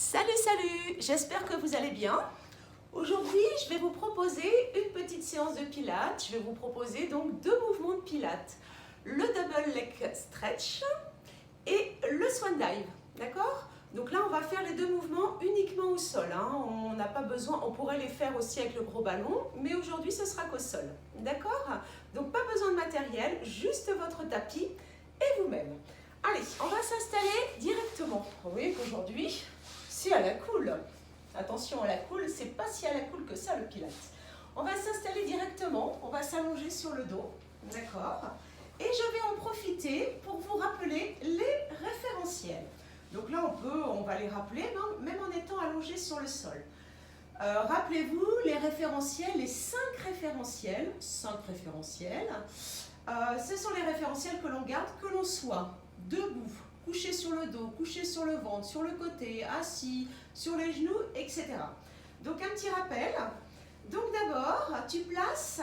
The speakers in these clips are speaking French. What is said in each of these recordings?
Salut, salut! J'espère que vous allez bien. Aujourd'hui, je vais vous proposer une petite séance de pilates. Je vais vous proposer donc deux mouvements de pilates. Le double leg stretch et le swan dive. D'accord? Donc là, on va faire les deux mouvements uniquement au sol. On n'a pas besoin, on pourrait les faire aussi avec le gros ballon, mais aujourd'hui, ce sera qu'au sol. D'accord? Donc pas besoin de matériel, juste votre tapis et vous-même. Allez, on va s'installer directement. Vous voyez qu'aujourd'hui, si à la cool. Attention à la cool, c'est pas si à la cool que ça le pilates. On va s'installer directement, on va s'allonger sur le dos, d'accord? Et je vais en profiter pour vous rappeler les référentiels. Donc là, on va les rappeler même en étant allongé sur le sol. Rappelez-vous les référentiels, les 5 référentiels. Ce sont les référentiels que l'on garde, que l'on soit debout, couché sur le dos, couché sur le ventre, sur le côté, assis, sur les genoux, etc. Donc un petit rappel. Donc d'abord, tu places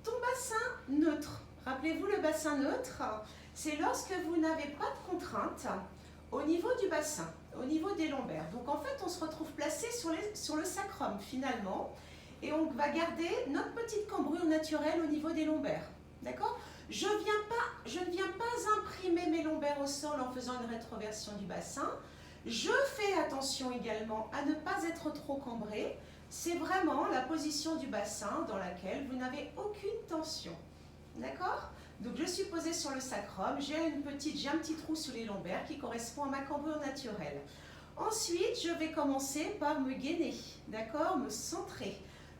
ton bassin neutre. Rappelez-vous le bassin neutre, c'est lorsque vous n'avez pas de contrainte au niveau du bassin, au niveau des lombaires. Donc en fait, on se retrouve placé sur le sacrum finalement et on va garder notre petite cambrure naturelle au niveau des lombaires. D'accord ? Je ne viens pas imprimer mes lombaires au sol en faisant une rétroversion du bassin. Je fais attention également à ne pas être trop cambré. C'est vraiment la position du bassin dans laquelle vous n'avez aucune tension. D'accord? Donc je suis posée sur le sacrum, j'ai un petit trou sous les lombaires qui correspond à ma cambrure naturelle. Ensuite, je vais commencer par me gainer, d'accord? Me centrer.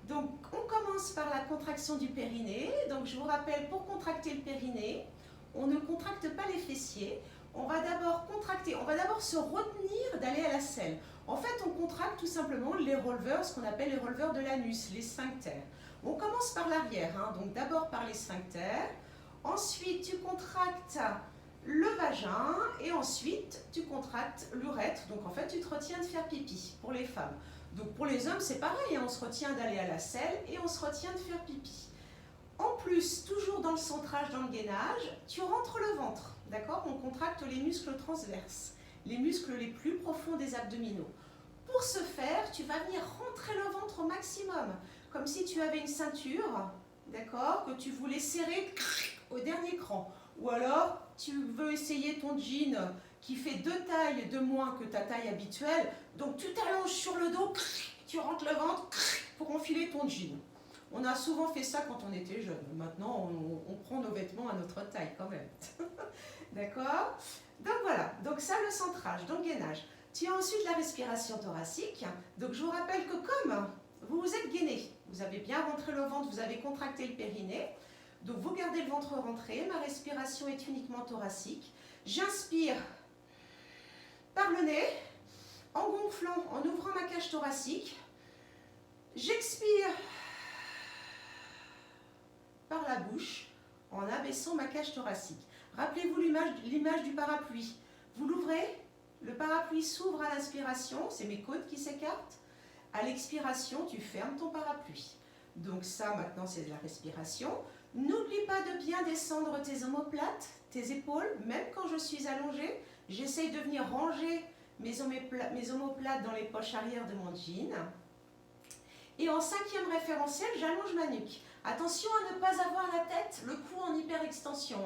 Donc, on commence par la contraction du périnée. Donc, je vous rappelle, pour contracter le périnée, on ne contracte pas les fessiers. On va d'abord contracter, on va d'abord se retenir d'aller à la selle. En fait, on contracte tout simplement les releveurs, ce qu'on appelle les releveurs de l'anus, les sphincters. On commence par l'arrière, donc d'abord par les sphincters. Ensuite, tu contractes le vagin et ensuite, tu contractes l'urètre. Donc, en fait, tu te retiens de faire pipi pour les femmes. Donc pour les hommes, c'est pareil, on se retient d'aller à la selle et on se retient de faire pipi. En plus, toujours dans le centrage, dans le gainage, tu rentres le ventre, d'accord? On contracte les muscles transverses, les muscles les plus profonds des abdominaux. Pour ce faire, tu vas venir rentrer le ventre au maximum, comme si tu avais une ceinture, d'accord? Que tu voulais serrer au dernier cran. Ou alors, tu veux essayer ton jean qui fait 2 tailles de moins que ta taille habituelle, donc tu t'allonges sur le dos, tu rentres le ventre pour enfiler ton jean. On a souvent fait ça quand on était jeune. Maintenant, on prend nos vêtements à notre taille quand même. D'accord? Donc voilà, donc ça le centrage, donc gainage. Tu as ensuite la respiration thoracique. Donc je vous rappelle que comme vous vous êtes gainé, vous avez bien rentré le ventre, vous avez contracté le périnée, donc vous gardez le ventre rentré, ma respiration est uniquement thoracique. J'inspire par le nez, en gonflant, en ouvrant ma cage thoracique. J'expire par la bouche, en abaissant ma cage thoracique. Rappelez-vous l'image du parapluie. Vous l'ouvrez, le parapluie s'ouvre à l'inspiration, c'est mes côtes qui s'écartent. À l'expiration, tu fermes ton parapluie. Donc ça, maintenant, c'est de la respiration. N'oublie pas de bien descendre tes omoplates, tes épaules, même quand je suis allongée. J'essaye de venir ranger mes omoplates dans les poches arrière de mon jean. Et en 5e référentiel, j'allonge ma nuque. Attention à ne pas avoir la tête, le cou en hyperextension.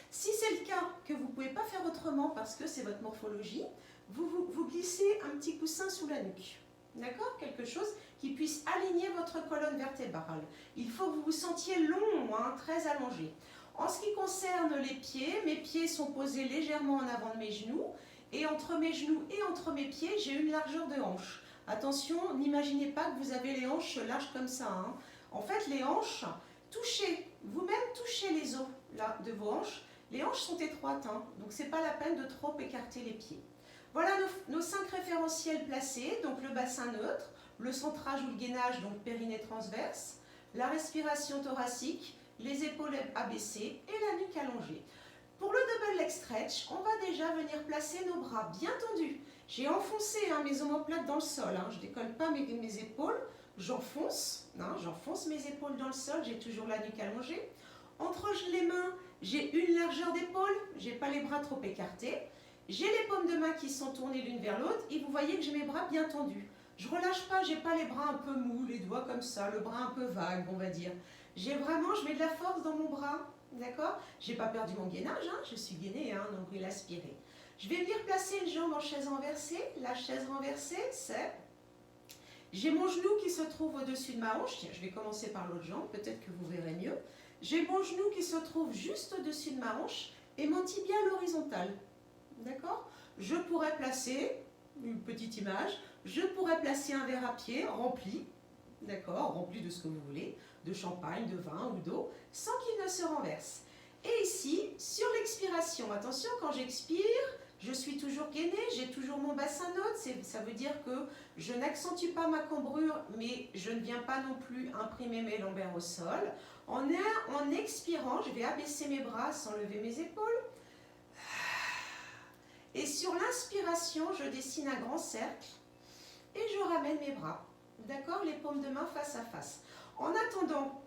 Si c'est le cas, que vous ne pouvez pas faire autrement parce que c'est votre morphologie, vous glissez un petit coussin sous la nuque. D'accord? Quelque chose qui puisse aligner votre colonne vertébrale. Il faut que vous vous sentiez long, très allongé. En ce qui concerne les pieds, mes pieds sont posés légèrement en avant de mes genoux. Et entre mes genoux et entre mes pieds, j'ai une largeur de hanche. Attention, n'imaginez pas que vous avez les hanches larges comme ça. En fait, les hanches, vous-même touchez les os là, de vos hanches. Les hanches sont étroites, donc ce n'est pas la peine de trop écarter les pieds. Voilà nos 5 référentiels placés, donc le bassin neutre, le centrage ou le gainage, donc périnée transverse, la respiration thoracique, les épaules abaissées et la nuque allongée. Pour le double leg stretch, on va déjà venir placer nos bras bien tendus. J'ai enfoncé mes omoplates dans le sol, je ne décolle pas mes épaules, j'enfonce mes épaules dans le sol, j'ai toujours la nuque allongée. Entre les mains, j'ai une largeur d'épaule, je n'ai pas les bras trop écartés. J'ai les paumes de main qui sont tournées l'une vers l'autre et vous voyez que j'ai mes bras bien tendus. Je relâche pas, j'ai pas les bras un peu mous, les doigts comme ça, le bras un peu vague, on va dire. J'ai vraiment, je mets de la force dans mon bras, d'accord? J'ai pas perdu mon gainage, hein, je suis gainée, hein, nombril aspiré. Je vais venir placer une jambe en chaise renversée. La chaise renversée, c'est... J'ai mon genou qui se trouve au-dessus de ma hanche. Tiens, je vais commencer par l'autre jambe, peut-être que vous verrez mieux. J'ai mon genou qui se trouve juste au-dessus de ma hanche et mon tibia à l'horizontale. D'accord? Je pourrais placer, une petite image, je pourrais placer un verre à pied rempli, d'accord, rempli de ce que vous voulez, de champagne, de vin ou d'eau, sans qu'il ne se renverse. Et ici, sur l'expiration, attention, quand j'expire, je suis toujours gainée, j'ai toujours mon bassin neutre, ça veut dire que je n'accentue pas ma cambrure, mais je ne viens pas non plus imprimer mes lombaires au sol. En expirant, je vais abaisser mes bras sans lever mes épaules. Et sur l'inspiration, je dessine un grand cercle et je ramène mes bras. D'accord? Les paumes de main face à face. En attendant,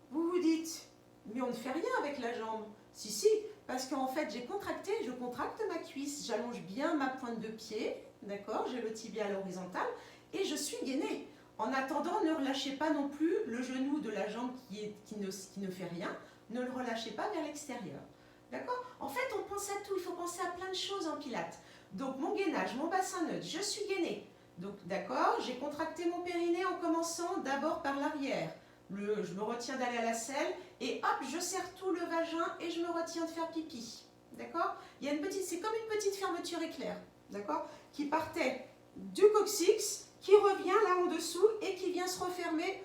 vous vous dites, mais on ne fait rien avec la jambe. Si, si, parce qu'en fait, j'ai contracté, je contracte ma cuisse, j'allonge bien ma pointe de pied, d'accord? J'ai le tibia à l'horizontale et je suis gainée. En attendant, ne relâchez pas non plus le genou de la jambe qui ne fait rien, ne le relâchez pas vers l'extérieur. D'accord? En fait, on pense à tout, il faut penser à plein de choses en pilates. Donc, mon gainage, mon bassin neutre, je suis gainée. Donc, d'accord, j'ai contracté mon périnée en commençant d'abord par l'arrière. Je me retiens d'aller à la selle et hop, je serre tout le vagin et je me retiens de faire pipi. D'accord? Il y a une petite, c'est comme une petite fermeture éclair, d'accord? Qui partait du coccyx, qui revient là en dessous et qui vient se refermer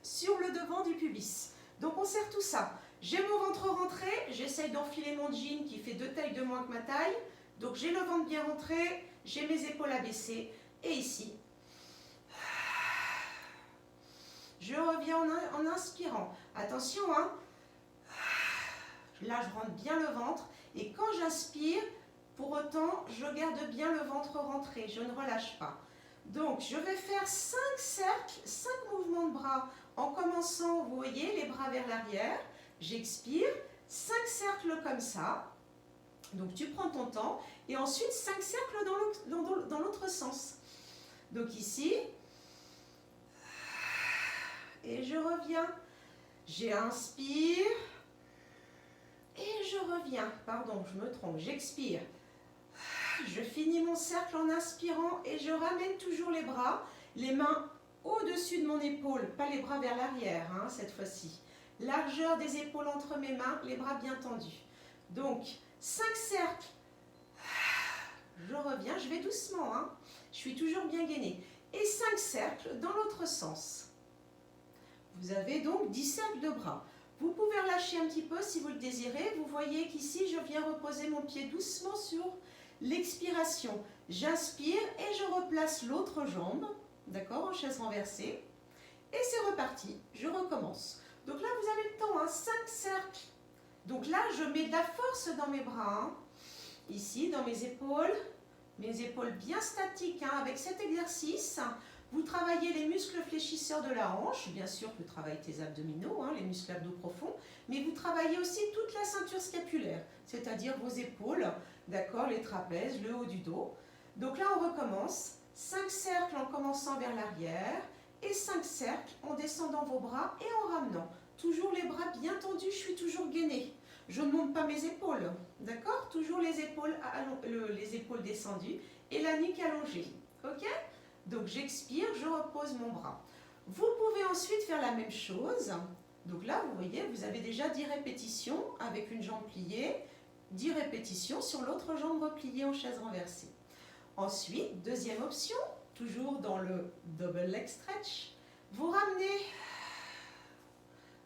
sur le devant du pubis. Donc on serre tout ça. J'ai mon ventre rentré, j'essaye d'enfiler mon jean qui fait 2 tailles de moins que ma taille. Donc j'ai le ventre bien rentré, j'ai mes épaules abaissées et ici, je reviens en inspirant. Attention, hein. Là, je rentre bien le ventre. Et quand j'inspire, pour autant, je garde bien le ventre rentré. Je ne relâche pas. Donc, je vais faire 5 cercles, 5 mouvements de bras. En commençant, vous voyez, les bras vers l'arrière. J'expire. 5 cercles comme ça. Donc, tu prends ton temps. Et ensuite, 5 cercles dans l'autre sens. Donc, ici... Et je reviens, j'inspire et je reviens, pardon, je me trompe, j'expire. Je finis mon cercle en inspirant et je ramène toujours les bras, les mains au-dessus de mon épaule, pas les bras vers l'arrière hein, cette fois-ci. Largeur des épaules entre mes mains, les bras bien tendus. Donc, 5 cercles, je reviens, je vais doucement, hein, je suis toujours bien gainée. Et 5 cercles dans l'autre sens. Vous avez donc 10 cercles de bras. Vous pouvez relâcher un petit peu si vous le désirez. Vous voyez qu'ici, je viens reposer mon pied doucement sur l'expiration. J'inspire et je replace l'autre jambe, d'accord, en chaise renversée. Et c'est reparti. Je recommence. Donc là, vous avez le temps, hein, 5 cercles. Donc là, je mets de la force dans mes bras. Hein. Ici, dans mes épaules bien statiques. Hein, avec cet exercice, vous travaillez les muscles fléchisseurs de la hanche, bien sûr tu travailles tes abdominaux, hein, les muscles abdos profonds, mais vous travaillez aussi toute la ceinture scapulaire, c'est-à-dire vos épaules, d'accord, les trapèzes, le haut du dos. Donc là on recommence, 5 cercles en commençant vers l'arrière et 5 cercles en descendant vos bras et en ramenant. Toujours les bras bien tendus, je suis toujours gainée. Je ne monte pas mes épaules, d'accord? Toujours les épaules descendues et la nuque allongée, ok? Donc j'expire, je repose mon bras. Vous pouvez ensuite faire la même chose. Donc là, vous voyez, vous avez déjà 10 répétitions avec une jambe pliée, 10 répétitions sur l'autre jambe repliée en chaise renversée. Ensuite, deuxième option, toujours dans le double leg stretch, vous ramenez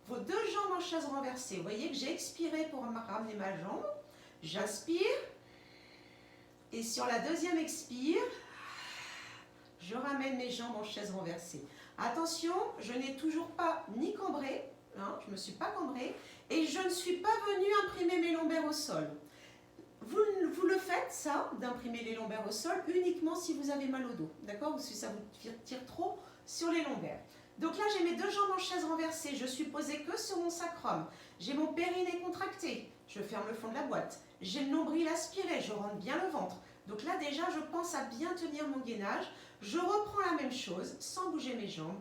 vos 2 jambes en chaise renversée. Vous voyez que j'ai expiré pour ramener ma jambe. J'inspire et sur la deuxième expire, je ramène mes jambes en chaise renversée. Attention, je n'ai toujours pas ni cambré, hein, je ne me suis pas cambrée, et je ne suis pas venue imprimer mes lombaires au sol. Vous le faites, ça, d'imprimer les lombaires au sol, uniquement si vous avez mal au dos, d'accord? Ou si ça vous tire trop sur les lombaires. Donc là, j'ai mes 2 jambes en chaise renversée, je suis posée que sur mon sacrum. J'ai mon périnée contracté, je ferme le fond de la boîte. j'ai le nombril aspiré, je rentre bien le ventre. Donc là déjà, je pense à bien tenir mon gainage. Je reprends la même chose, sans bouger mes jambes.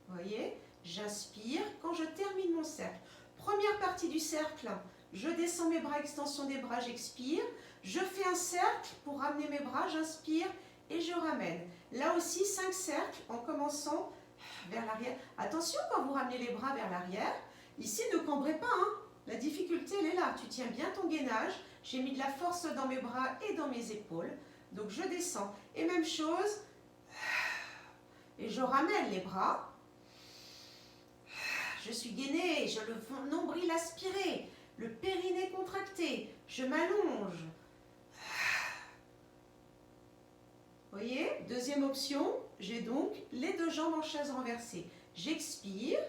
Vous voyez, j'inspire. Quand je termine mon cercle, première partie du cercle, je descends mes bras, extension des bras, j'expire. Je fais un cercle pour ramener mes bras, j'inspire et je ramène. Là aussi, 5 cercles en commençant vers l'arrière. Attention quand vous ramenez les bras vers l'arrière. Ici, ne cambrez pas, hein. La difficulté, elle est là. Tu tiens bien ton gainage. J'ai mis de la force dans mes bras et dans mes épaules. Donc, je descends. Et même chose. Et je ramène les bras. Je suis gainée. Je le nombril aspiré. Le périnée contracté. Je m'allonge. Vous voyez, deuxième option. J'ai donc les 2 jambes en chaise renversée. J'expire.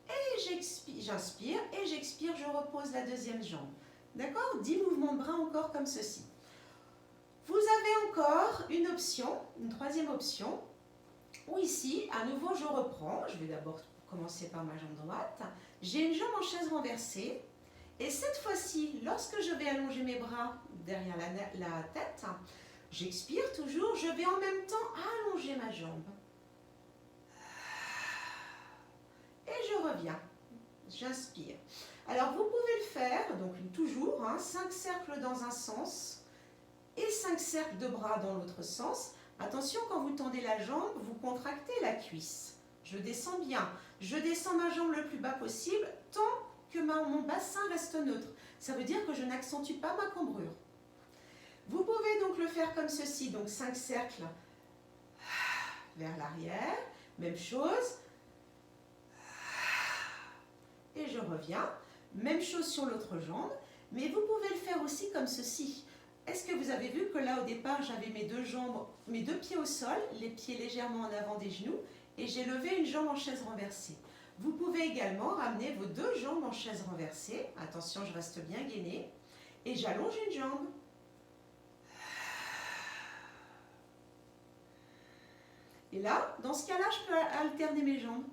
Et j'inspire et j'expire, je repose la deuxième jambe. D'accord? 10 mouvements de bras encore comme ceci. Vous avez encore une option, une troisième option, où ici, à nouveau, je reprends. Je vais d'abord commencer par ma jambe droite. J'ai une jambe en chaise renversée. Et cette fois-ci, lorsque je vais allonger mes bras derrière la tête, j'expire toujours, je vais en même temps allonger ma jambe. Et je reviens, j'inspire. Alors vous pouvez le faire, donc toujours, 5 cercles dans un sens et 5 cercles de bras dans l'autre sens. Attention, quand vous tendez la jambe, vous contractez la cuisse. Je descends bien, je descends ma jambe le plus bas possible tant que mon bassin reste neutre. Ça veut dire que je n'accentue pas ma cambrure. Vous pouvez donc le faire comme ceci, donc 5 cercles vers l'arrière, même chose. Et je reviens. Même chose sur l'autre jambe, mais vous pouvez le faire aussi comme ceci. Est-ce que vous avez vu que là au départ j'avais mes 2 jambes, mes 2 pieds au sol, les pieds légèrement en avant des genoux, et j'ai levé une jambe en chaise renversée. Vous pouvez également ramener vos 2 jambes en chaise renversée. Attention, je reste bien gainée. Et j'allonge une jambe. Et là, dans ce cas-là, je peux alterner mes jambes.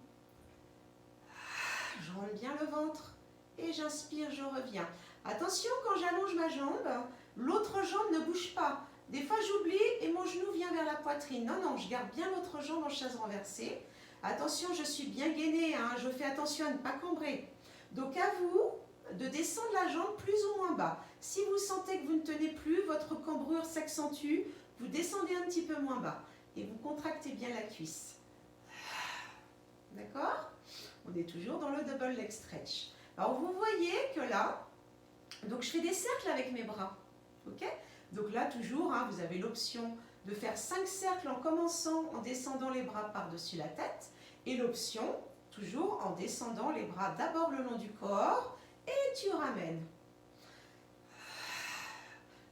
Je rentre bien le ventre et j'inspire, je reviens. Attention, quand j'allonge ma jambe, l'autre jambe ne bouge pas. Des fois, j'oublie et mon genou vient vers la poitrine. Non, non, je garde bien l'autre jambe en chaise renversée. Attention, je suis bien gainée, je fais attention à ne pas cambrer. Donc, à vous de descendre la jambe plus ou moins bas. Si vous sentez que vous ne tenez plus, votre cambrure s'accentue, vous descendez un petit peu moins bas et vous contractez bien la cuisse. D'accord ? On est toujours dans le double leg stretch. Alors vous voyez que là, donc je fais des cercles avec mes bras. Ok ? Donc là toujours, vous avez l'option de faire 5 cercles en commençant en descendant les bras par-dessus la tête. Et l'option, toujours en descendant les bras d'abord le long du corps et tu ramènes.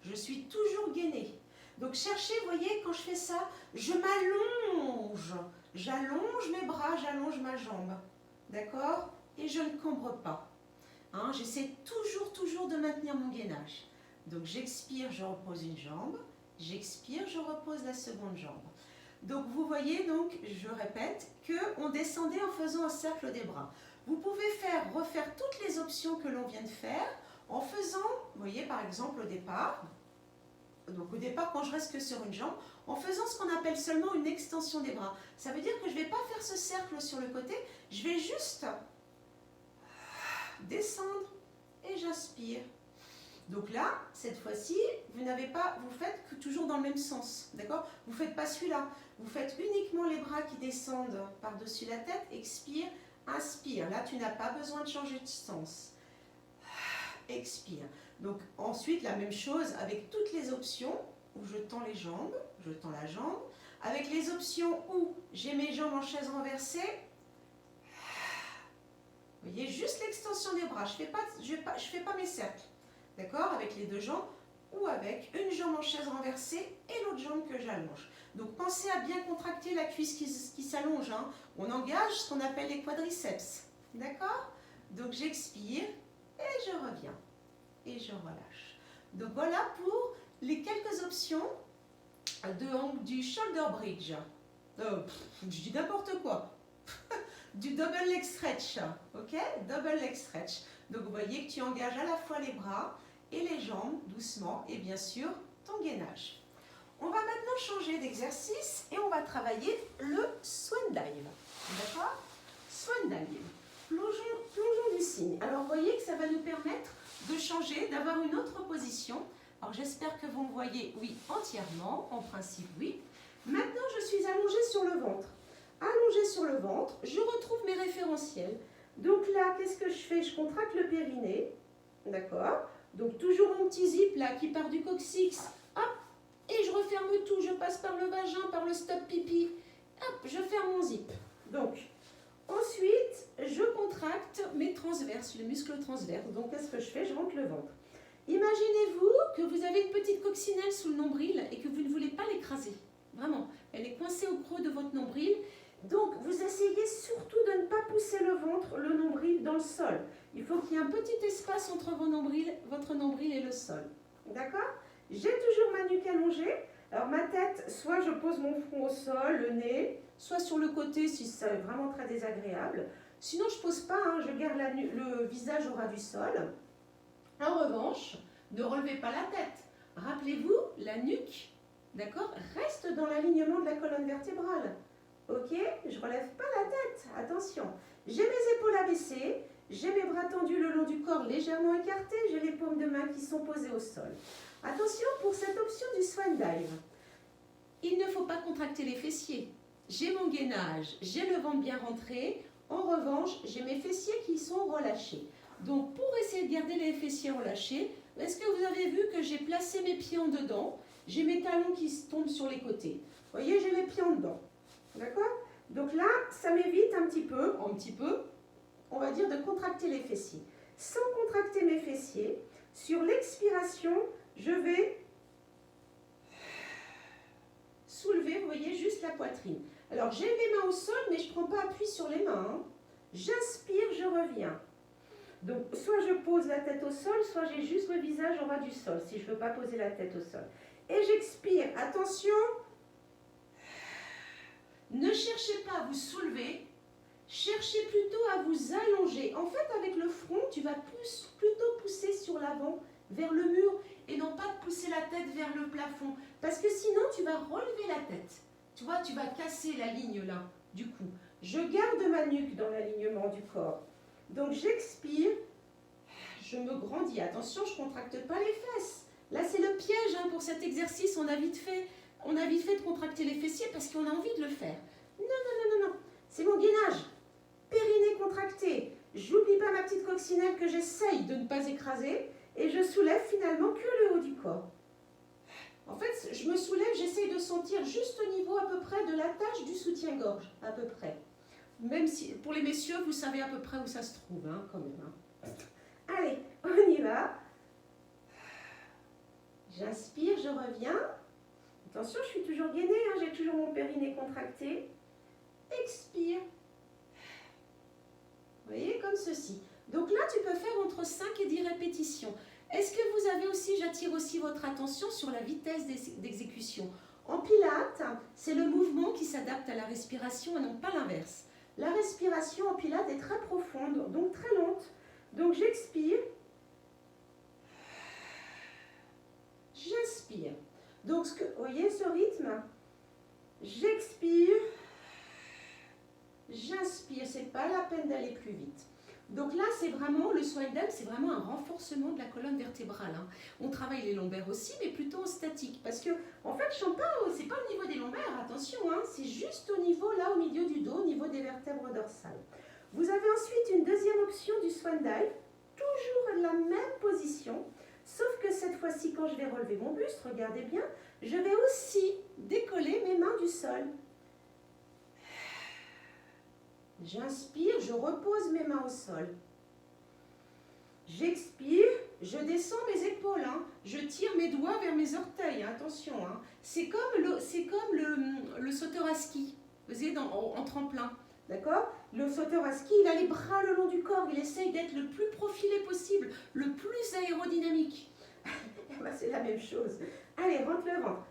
Je suis toujours gainée. Donc cherchez, vous voyez, quand je fais ça, je m'allonge. J'allonge mes bras, j'allonge ma jambe. D'accord? Et je ne cambre pas. J'essaie toujours de maintenir mon gainage. Donc j'expire, je repose une jambe. J'expire, je repose la seconde jambe. Donc vous voyez, donc, je répète, qu'on descendait en faisant un cercle des bras. Vous pouvez refaire toutes les options que l'on vient de faire en faisant, vous voyez par exemple au départ, donc au départ quand je reste que sur une jambe, en faisant ce qu'on appelle seulement une extension des bras. Ça veut dire que je ne vais pas faire ce cercle sur le côté, je vais juste descendre et j'inspire. Donc là, cette fois-ci, vous faites que toujours dans le même sens, d'accord? Vous ne faites pas celui-là, vous faites uniquement les bras qui descendent par-dessus la tête, expire, inspire. Là, tu n'as pas besoin de changer de sens. Expire. Donc ensuite, la même chose avec toutes les options où je tends les jambes, je tends la jambe. Avec les options où j'ai mes jambes en chaise renversée, vous voyez, juste l'extension des bras. Je fais pas mes cercles. D'accord? Avec les 2 jambes ou avec une jambe en chaise renversée et l'autre jambe que j'allonge. Donc pensez à bien contracter la cuisse qui s'allonge. On engage ce qu'on appelle les quadriceps. D'accord? Donc j'expire et je reviens. Et je relâche. Donc voilà pour les quelques options du shoulder bridge. Je dis n'importe quoi. du double leg stretch, ok? Double leg stretch. Donc vous voyez que tu engages à la fois les bras et les jambes doucement et bien sûr ton gainage. On va maintenant changer d'exercice et on va travailler le swan dive. D'accord? Swan dive. Plongeons du cygne. Alors vous voyez que ça va nous permettre de changer, d'avoir une autre position. Alors j'espère que vous me voyez, oui, entièrement, en principe oui. Maintenant je suis allongée sur le ventre. Allongée sur le ventre, je retrouve mes référentiels. Donc là, qu'est-ce que je fais? Je contracte le périnée, d'accord? Donc toujours mon petit zip là qui part du coccyx, hop, et je referme tout, je passe par le vagin, par le stop pipi, hop, je ferme mon zip. Donc, ensuite, je contracte mes transverses, les muscles transverses. Donc qu'est-ce que je fais? Je rentre le ventre. Imaginez-vous que vous avez une petite coccinelle sous le nombril et que vous ne voulez pas l'écraser. Vraiment, elle est coincée au creux de votre nombril. Donc, vous essayez surtout de ne pas pousser le ventre, le nombril dans le sol. Il faut qu'il y ait un petit espace entre votre nombril et le sol. D'accord? J'ai toujours ma nuque allongée. Alors, ma tête, soit je pose mon front au sol, le nez, soit sur le côté si c'est vraiment très désagréable. Sinon, je ne pose pas, hein, je garde le visage au ras du sol. En revanche, ne relevez pas la tête. Rappelez-vous, la nuque, d'accord, reste dans l'alignement de la colonne vertébrale. Ok, je ne relève pas la tête, attention. J'ai mes épaules abaissées, j'ai mes bras tendus le long du corps légèrement écartés, j'ai les paumes de main qui sont posées au sol. Attention pour cette option du swan dive. Il ne faut pas contracter les fessiers. J'ai mon gainage, j'ai le ventre bien rentré. En revanche, j'ai mes fessiers qui sont relâchés. Donc pour essayer de garder les fessiers relâchés, est-ce que vous avez vu que j'ai placé mes pieds en dedans? J'ai mes talons qui tombent sur les côtés. Vous voyez, j'ai mes pieds en dedans. D'accord? Donc là, ça m'évite un petit peu, on va dire, de contracter les fessiers. Sans contracter mes fessiers, sur l'expiration, je vais soulever, vous voyez, juste la poitrine. Alors, j'ai les mains au sol, mais je ne prends pas appui sur les mains. Hein. J'inspire, je reviens. Donc, soit je pose la tête au sol, soit j'ai juste le visage au ras du sol, si je ne veux pas poser la tête au sol. Et j'expire. Attention! Ne cherchez pas à vous soulever, cherchez plutôt à vous allonger. En fait, avec le front, tu vas plutôt pousser sur l'avant, vers le mur, et non pas de pousser la tête vers le plafond. Parce que sinon, tu vas relever la tête. Tu vois, tu vas casser la ligne là, du coup. Je garde ma nuque dans l'alignement du corps. Donc, j'expire, je me grandis. Attention, je ne contracte pas les fesses. Là, c'est le piège hein, pour cet exercice, on a vite fait de contracter les fessiers parce qu'on a envie de le faire. Non, non, non, non, non. C'est mon gainage. Périnée contracté. J'oublie pas ma petite coccinelle que j'essaye de ne pas écraser et je soulève finalement que le haut du corps. En fait, je me soulève, j'essaye de sentir juste au niveau à peu près de l'attache du soutien-gorge, à peu près. Même si, pour les messieurs, vous savez à peu près où ça se trouve, hein, quand même. Hein. Allez, on y va. J'inspire, je reviens. Attention, je suis toujours gainée, hein, j'ai toujours mon périnée contracté. Expire. Vous voyez, comme ceci. Donc là, tu peux faire entre 5 et 10 répétitions. Est-ce que vous avez aussi, j'attire aussi votre attention sur la vitesse d'exécution. En pilates, c'est le mouvement qui s'adapte à la respiration et non pas l'inverse. La respiration en pilates est très profonde, donc très lente. Donc j'expire. J'inspire. Donc, vous voyez ce rythme? J'expire. J'inspire. C'est pas la peine d'aller plus vite. Donc là, c'est vraiment, le swan dive, c'est vraiment un renforcement de la colonne vertébrale. Hein. On travaille les lombaires aussi, mais plutôt en statique. Parce que, en fait, c'est pas au niveau des lombaires, attention, hein, c'est juste au niveau, là, au milieu du dos, au niveau des vertèbres dorsales. Vous avez ensuite une deuxième option du swan dive, toujours la même position, sauf que cette fois-ci, quand je vais relever mon buste, regardez bien, je vais aussi décoller mes mains du sol. J'inspire, je repose mes mains au sol. J'expire, je descends mes épaules. Hein. Je tire mes doigts vers mes orteils. Hein. Attention, hein. C'est comme le sauteur à ski, vous voyez, en tremplin. D'accord? Le sauteur à ski, il a les bras le long du corps. Il essaye d'être le plus profilé possible, le plus aérodynamique. Ben, c'est la même chose. Allez, rentre le ventre.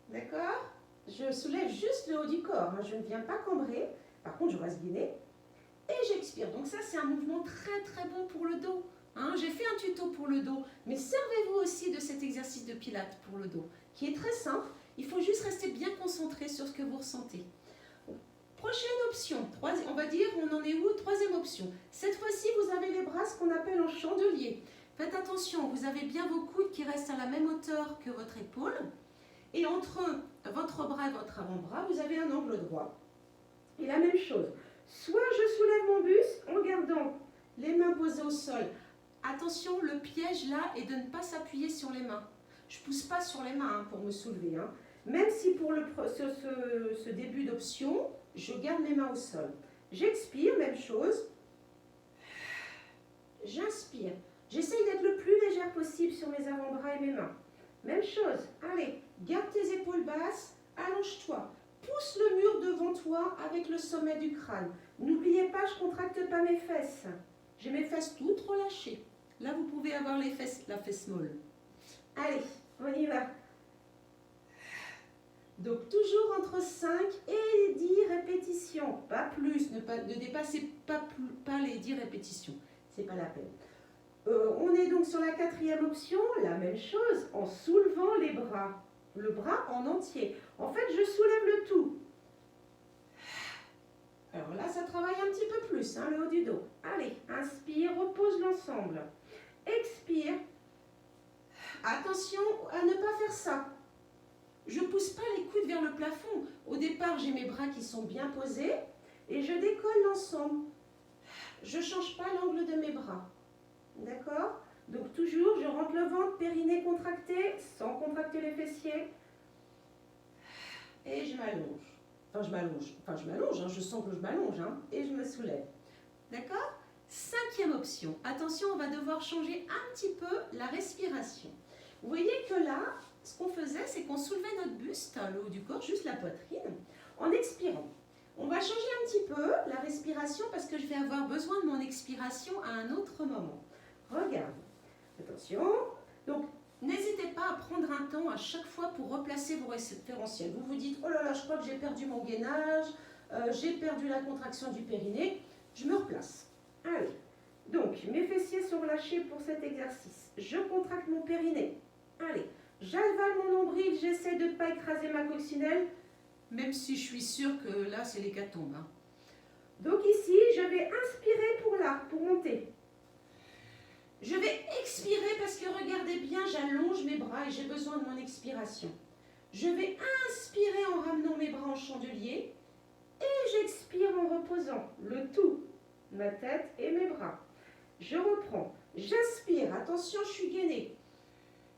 D'accord? je soulève juste le haut du corps, hein, je ne viens pas cambrer, par contre je reste gainée, et j'expire. Donc ça c'est un mouvement très très bon pour le dos. Hein. J'ai fait un tuto pour le dos, mais servez-vous aussi de cet exercice de pilates pour le dos, qui est très simple, il faut juste rester bien concentré sur ce que vous ressentez. Prochaine option, on va dire, on en est où? Troisième option. Cette fois-ci, vous avez les bras, ce qu'on appelle en chandelier. Faites attention, vous avez bien vos coudes qui restent à la même hauteur que votre épaule. Et entre votre bras et votre avant-bras, vous avez un angle droit. Et la même chose, soit je soulève mon buste en gardant les mains posées au sol. Attention, le piège là est de ne pas s'appuyer sur les mains. Je ne pousse pas sur les mains pour me soulever. Hein. Même si pour ce début d'option, je garde mes mains au sol. J'expire, même chose. J'inspire. J'essaye d'être le plus légère possible sur mes avant-bras et mes mains. Même chose. Allez, garde tes épaules basses, allonge-toi. Pousse le mur devant toi avec le sommet du crâne. N'oubliez pas, je ne contracte pas mes fesses. J'ai mes fesses toutes relâchées. Là, vous pouvez avoir la fesse molle. Allez, on y va. Donc, toujours entre 5 et 10 répétitions. Pas plus, ne dépassez pas les 10 répétitions. Ce n'est pas la peine. On est donc sur la quatrième option, la même chose, en soulevant les bras. Le bras en entier. En fait, je soulève le tout. Alors là, ça travaille un petit peu plus, hein, le haut du dos. Allez, inspire, repose l'ensemble. Expire. Attention à ne pas faire ça. Je ne pousse pas les coudes vers le plafond. Au départ, j'ai mes bras qui sont bien posés et je décolle l'ensemble. Je ne change pas l'angle de mes bras. D'accord? Donc toujours, je rentre le ventre, périnée contracté, sans contracter les fessiers. Et je m'allonge. Enfin, je m'allonge, hein, je sens que je m'allonge, hein, et je me soulève. D'accord? Cinquième option. Attention, on va devoir changer un petit peu la respiration. Vous voyez que là, ce qu'on faisait, c'est qu'on soulevait notre buste, le haut du corps, juste la poitrine, en expirant. On va changer un petit peu la respiration parce que je vais avoir besoin de mon expiration à un autre moment. Regarde. Attention. Donc, n'hésitez pas à prendre un temps à chaque fois pour replacer vos référentiels. Vous vous dites, oh là là, je crois que j'ai perdu mon gainage, j'ai perdu la contraction du périnée. Je me replace. Allez. Donc, mes fessiers sont relâchés pour cet exercice. Je contracte mon périnée. Allez. J'avale mon nombril, j'essaie de ne pas écraser ma coccinelle, même si je suis sûre que là, c'est l'hécatombe. Hein. Donc ici, je vais inspirer pour monter. Je vais expirer parce que regardez bien, j'allonge mes bras et j'ai besoin de mon expiration. Je vais inspirer en ramenant mes bras en chandelier et j'expire en reposant le tout, ma tête et mes bras. Je reprends, j'inspire, attention, je suis gainée.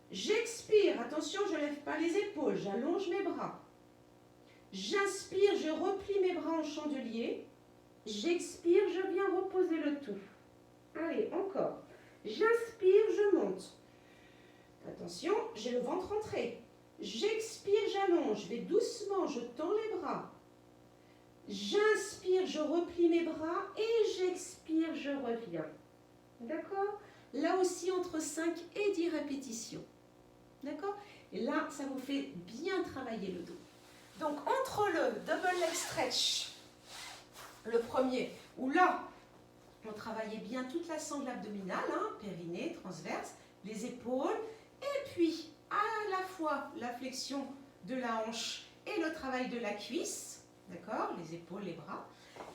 J'expire, attention, je ne lève pas les épaules, j'allonge mes bras. J'inspire, je replie mes bras en chandelier. J'expire, je viens reposer le tout. Allez, encore. J'inspire, je monte. Attention, j'ai le ventre entré. J'expire, j'allonge, je vais doucement, je tends les bras. J'inspire, je replie mes bras et j'expire, je reviens. D'accord? Là aussi, entre 5 et 10 répétitions. D'accord? Et là, ça vous fait bien travailler le dos. Donc, entre le double leg stretch, le premier, où là, on travaillait bien toute la sangle abdominale, hein, périnée, transverse, les épaules, et puis à la fois la flexion de la hanche et le travail de la cuisse, d'accord, les épaules, les bras,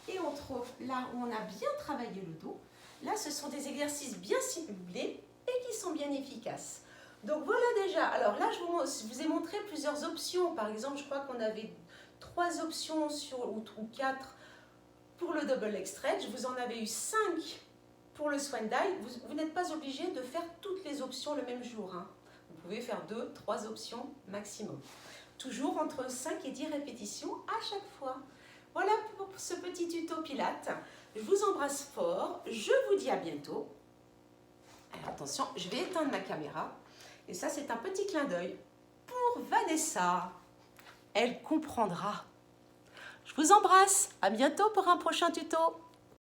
et entre là où on a bien travaillé le dos, là ce sont des exercices bien ciblés et qui sont bien efficaces. Donc voilà déjà, alors là je vous ai montré plusieurs options, par exemple je crois qu'on avait 3 options ou 4 pour le double leg stretch, vous en avez eu 5 pour le swan dive. Vous n'êtes pas obligé de faire toutes les options le même jour. Hein. Vous pouvez faire 2, 3 options maximum. Toujours entre 5 et 10 répétitions à chaque fois. Voilà pour ce petit tuto Pilates. Je vous embrasse fort. Je vous dis à bientôt. Alors attention, je vais éteindre ma caméra. Et ça, c'est un petit clin d'œil pour Vanessa. Elle comprendra. Je vous embrasse. À bientôt pour un prochain tuto.